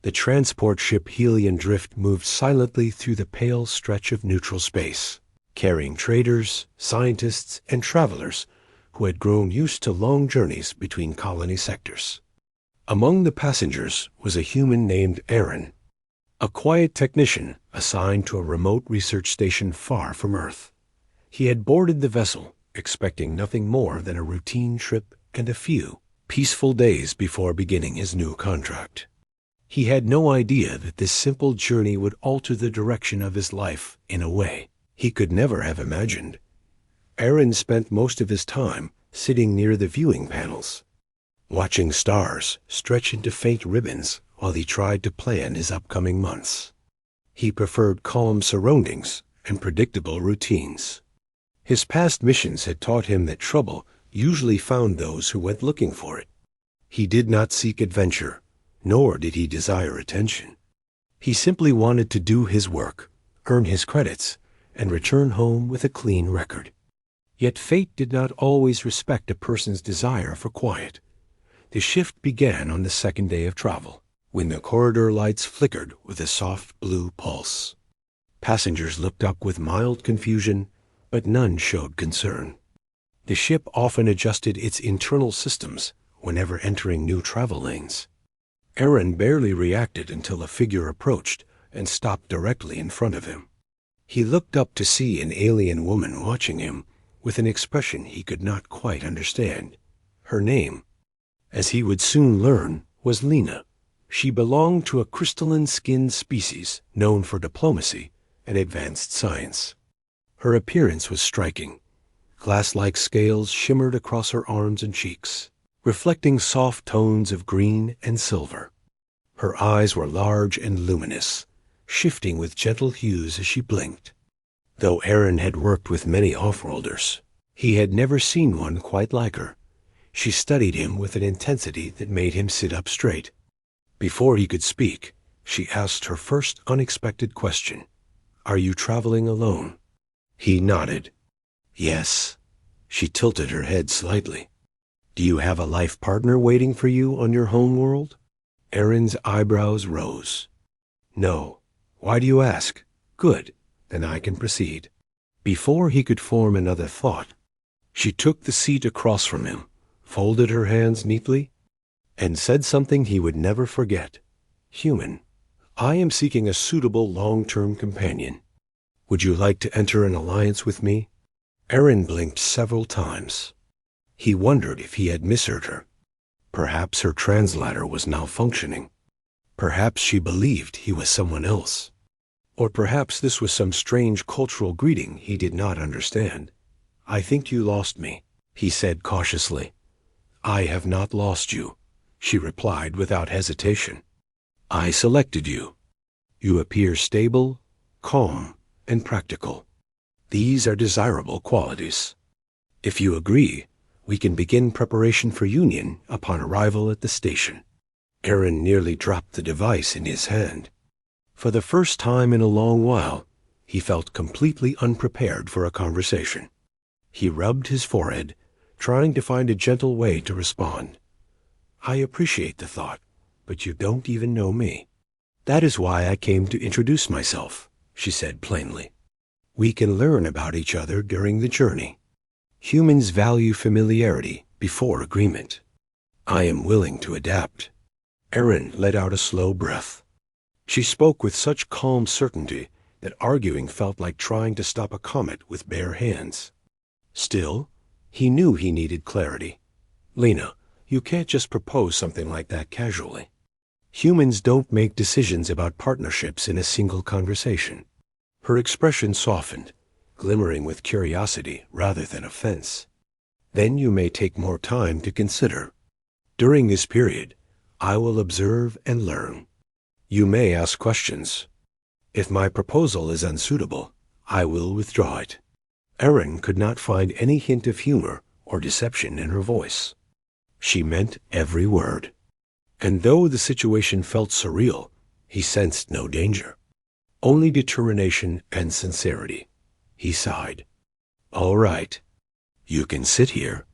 The transport ship Helion Drift moved silently through the pale stretch of neutral space, carrying traders, scientists, and travelers who had grown used to long journeys between colony sectors. Among the passengers was a human named Aaron, a quiet technician assigned to a remote research station far from Earth. He had boarded the vessel, expecting nothing more than a routine trip and a few peaceful days before beginning his new contract. He had no idea that this simple journey would alter the direction of his life in a way he could never have imagined. Aaron spent most of his time sitting near the viewing panels, watching stars stretch into faint ribbons while he tried to plan his upcoming months. He preferred calm surroundings and predictable routines. His past missions had taught him that trouble usually found those who went looking for it. He did not seek adventure, nor did he desire attention. He simply wanted to do his work, earn his credits, and return home with a clean record. Yet fate did not always respect a person's desire for quiet. The shift began on the second day of travel, when the corridor lights flickered with a soft blue pulse. Passengers looked up with mild confusion, but none showed concern. The ship often adjusted its internal systems whenever entering new travel lanes. Aaron barely reacted until a figure approached and stopped directly in front of him. He looked up to see an alien woman watching him with an expression he could not quite understand. Her name, as he would soon learn, was Lena. She belonged to a crystalline-skinned species known for diplomacy and advanced science. Her appearance was striking. Glass-like scales shimmered across her arms and cheeks, reflecting soft tones of green and silver. Her eyes were large and luminous, shifting with gentle hues as she blinked. Though Aaron had worked with many off-worlders, he had never seen one quite like her. She studied him with an intensity that made him sit up straight. Before he could speak, she asked her first unexpected question. "Are you traveling alone?" He nodded. "Yes." She tilted her head slightly. "Do you have a life partner waiting for you on your home world?" Aaron's eyebrows rose. "No." "Why do you ask?" "Good. Then I can proceed." Before he could form another thought, she took the seat across from him, folded her hands neatly, and said something he would never forget. "Human, I am seeking a suitable long-term companion. Would you like to enter an alliance with me?" Aaron blinked several times. He wondered if he had misheard her. Perhaps her translator was malfunctioning. Perhaps she believed he was someone else. Or perhaps this was some strange cultural greeting he did not understand. "I think you lost me," he said cautiously. "I have not lost you," she replied without hesitation. "I selected you. You appear stable, calm, and practical. These are desirable qualities. If you agree, we can begin preparation for union upon arrival at the station." Aaron nearly dropped the device in his hand. For the first time in a long while, he felt completely unprepared for a conversation. He rubbed his forehead, trying to find a gentle way to respond. "I appreciate the thought, but you don't even know me." "That is why I came to introduce myself," she said plainly. "We can learn about each other during the journey. Humans value familiarity before agreement. I am willing to adapt." Aaron let out a slow breath. She spoke with such calm certainty that arguing felt like trying to stop a comet with bare hands. Still, he knew he needed clarity. "Lena, you can't just propose something like that casually. Humans don't make decisions about partnerships in a single conversation." Her expression softened, glimmering with curiosity rather than offense. "Then you may take more time to consider. During this period, I will observe and learn. You may ask questions. If my proposal is unsuitable, I will withdraw it." Aaron could not find any hint of humor or deception in her voice. She meant every word. And though the situation felt surreal, he sensed no danger. Only determination and sincerity. He sighed. "All right. You can sit here.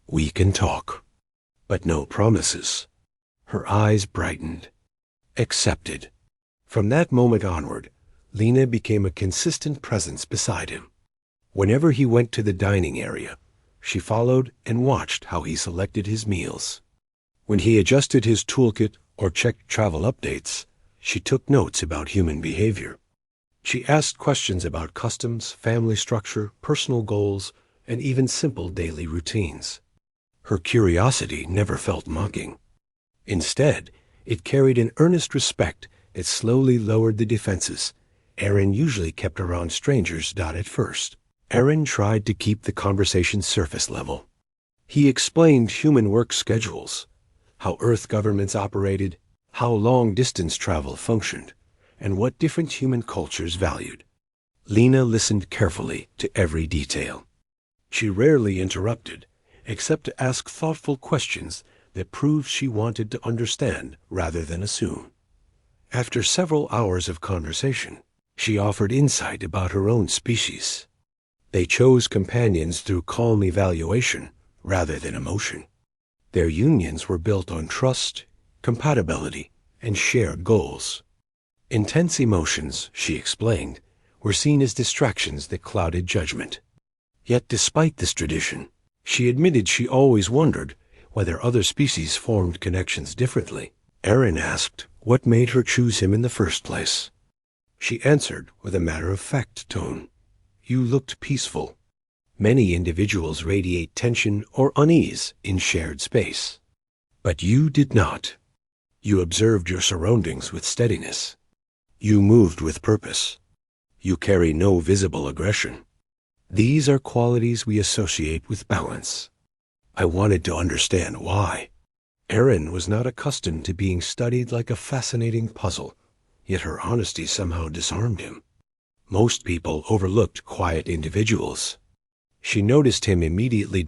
We can talk. But no promises." Her eyes brightened. Accepted. From that moment onward, Lena became a consistent presence beside him. Whenever he went to the dining area, she followed and watched how he selected his meals. When he adjusted his toolkit or checked travel updates, she took notes about human behavior. She asked questions about customs, family structure, personal goals, and even simple daily routines. Her curiosity never felt mocking. Instead, it carried an earnest respect that slowly lowered the defenses Aaron usually kept around strangers. At first, Aaron tried to keep the conversation surface level. He explained human work schedules, how Earth governments operated, how long-distance travel functioned, and what different human cultures valued. Lena listened carefully to every detail. She rarely interrupted, except to ask thoughtful questions that proved she wanted to understand rather than assume. After several hours of conversation, she offered insight about her own species. They chose companions through calm evaluation rather than emotion. Their unions were built on trust, compatibility, and shared goals. Intense emotions, she explained, were seen as distractions that clouded judgment. Yet despite this tradition, she admitted she always wondered whether other species formed connections differently. Aaron asked what made her choose him in the first place. She answered with a matter-of-fact tone. You looked peaceful. Many individuals radiate tension or unease in shared space. But you did not. You observed your surroundings with steadiness. You moved with purpose. You carry no visible aggression. These are qualities we associate with balance. I wanted to understand why. Aaron was not accustomed to being studied like a fascinating puzzle, yet her honesty somehow disarmed him. Most people overlooked quiet individuals. She noticed him immediately.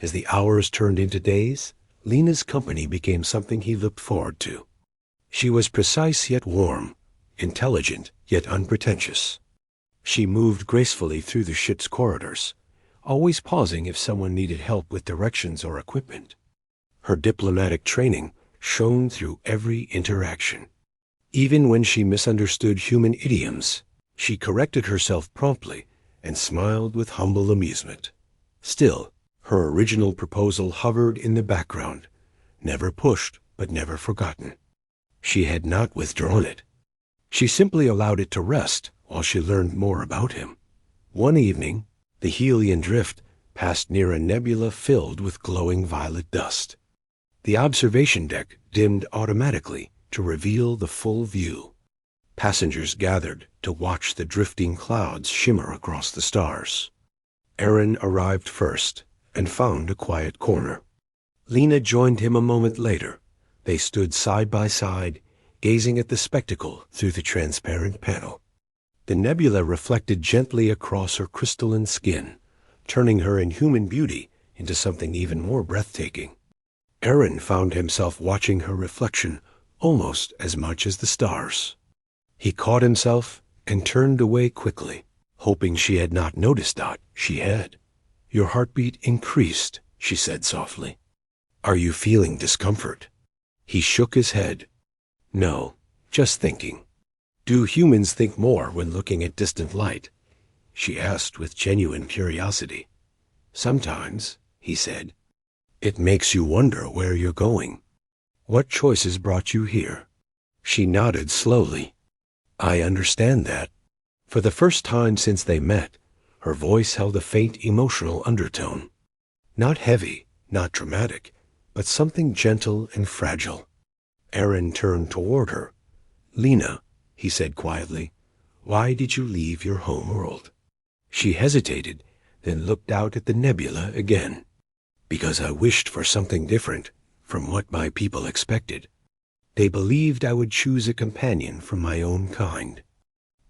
As the hours turned into days, Lena's company became something he looked forward to. She was precise yet warm, intelligent yet unpretentious. She moved gracefully through the ship's corridors, always pausing if someone needed help with directions or equipment. Her diplomatic training shone through every interaction. Even when she misunderstood human idioms, she corrected herself promptly and smiled with humble amusement. Still, her original proposal hovered in the background, never pushed but never forgotten. She had not withdrawn it. She simply allowed it to rest while she learned more about him. One evening, the Helian drift passed near a nebula filled with glowing violet dust. The observation deck dimmed automatically to reveal the full view. Passengers gathered to watch the drifting clouds shimmer across the stars. Aaron arrived first and found a quiet corner. Lena joined him a moment later. They stood side by side, gazing at the spectacle through the transparent panel. The nebula reflected gently across her crystalline skin, turning her inhuman beauty into something even more breathtaking. Aaron found himself watching her reflection almost as much as the stars. He caught himself and turned away quickly, hoping she had not noticed that she had. Your heartbeat increased, she said softly. Are you feeling discomfort? He shook his head. No, just thinking. Do humans think more when looking at distant light? She asked with genuine curiosity. Sometimes, he said. It makes you wonder where you're going. What choices brought you here? She nodded slowly. I understand that. For the first time since they met, her voice held a faint emotional undertone. Not heavy, not dramatic, but something gentle and fragile. Aaron turned toward her. Lena, he said quietly, why did you leave your home world? She hesitated, then looked out at the nebula again. Because I wished for something different from what my people expected. They believed I would choose a companion from my own kind.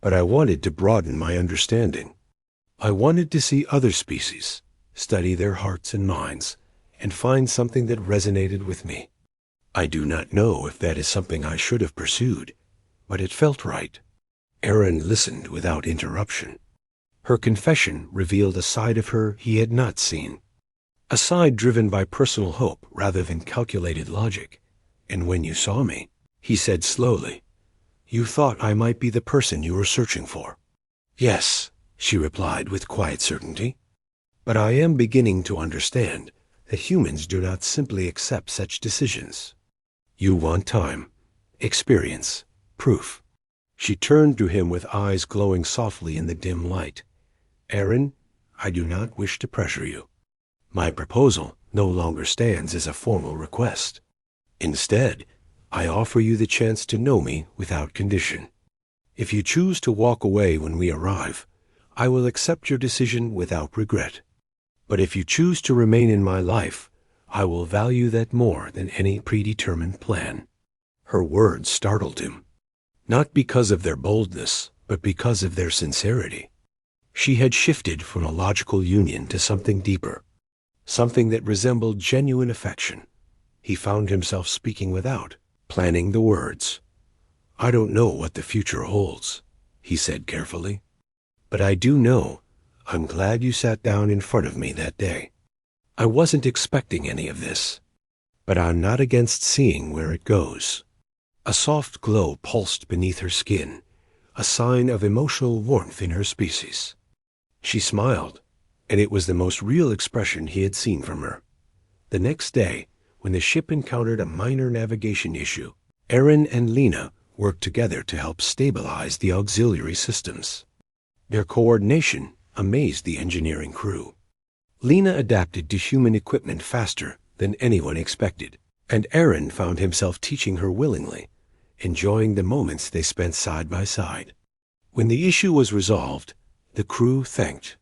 But I wanted to broaden my understanding. I wanted to see other species, study their hearts and minds, and find something that resonated with me. I do not know if that is something I should have pursued, but it felt right. Aaron listened without interruption. Her confession revealed a side of her he had not seen. A side driven by personal hope rather than calculated logic. And when you saw me, he said slowly. "You thought I might be the person you were searching for." "Yes," she replied with quiet certainty. "But I am beginning to understand that humans do not simply accept such decisions. You want time, experience, proof." She turned to him with eyes glowing softly in the dim light. "Aaron, I do not wish to pressure you. My proposal no longer stands as a formal request. Instead, I offer you the chance to know me without condition. If you choose to walk away when we arrive, I will accept your decision without regret. But if you choose to remain in my life, I will value that more than any predetermined plan." Her words startled him, not because of their boldness, but because of their sincerity. She had shifted from a logical union to something deeper, something that resembled genuine affection. He found himself speaking without planning the words. "I don't know what the future holds," he said carefully. "But I do know I'm glad you sat down in front of me that day. I wasn't expecting any of this, but I'm not against seeing where it goes." A soft glow pulsed beneath her skin, a sign of emotional warmth in her species. She smiled, and it was the most real expression he had seen from her. The next day, when the ship encountered a minor navigation issue, Aaron and Lena worked together to help stabilize the auxiliary systems. Their coordination amazed the engineering crew. Lena adapted to human equipment faster than anyone expected, and Aaron found himself teaching her willingly, enjoying the moments they spent side by side. When the issue was resolved, the crew thanked